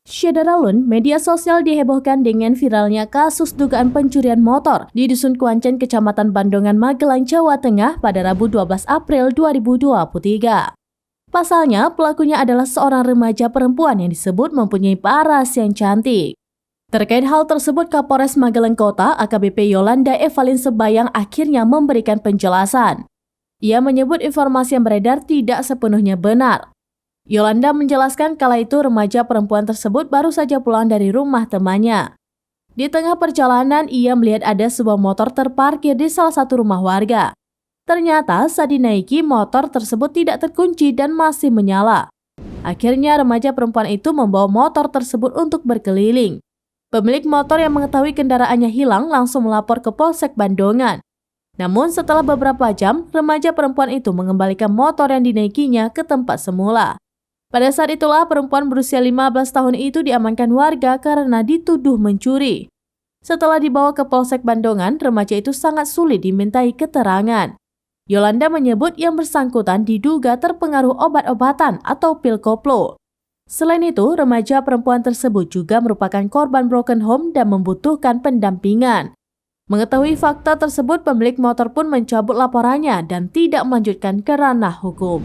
Syederalun, media sosial dihebohkan dengan viralnya kasus dugaan pencurian motor di Dusun Kuancen, Kecamatan Bandongan, Magelang, Jawa Tengah pada Rabu 12 April 2023. Pasalnya, pelakunya adalah seorang remaja perempuan yang disebut mempunyai paras yang cantik. Terkait hal tersebut, Kapolres Magelang Kota AKBP Yolanda Evalin Sebayang akhirnya memberikan penjelasan. Ia menyebut informasi yang beredar tidak sepenuhnya benar. Yolanda menjelaskan kala itu remaja perempuan tersebut baru saja pulang dari rumah temannya. Di tengah perjalanan, ia melihat ada sebuah motor terparkir di salah satu rumah warga. Ternyata saat dinaiki, motor tersebut tidak terkunci dan masih menyala. Akhirnya remaja perempuan itu membawa motor tersebut untuk berkeliling. Pemilik motor yang mengetahui kendaraannya hilang langsung melapor ke Polsek Bandongan. Namun setelah beberapa jam, remaja perempuan itu mengembalikan motor yang dinaikinya ke tempat semula. Pada saat itulah perempuan berusia 15 tahun itu diamankan warga karena dituduh mencuri. Setelah dibawa ke Polsek Bandongan, remaja itu sangat sulit dimintai keterangan. Yolanda menyebut yang bersangkutan diduga terpengaruh obat-obatan atau pil koplo. Selain itu, remaja perempuan tersebut juga merupakan korban broken home dan membutuhkan pendampingan. Mengetahui fakta tersebut, pemilik motor pun mencabut laporannya dan tidak melanjutkan ke ranah hukum.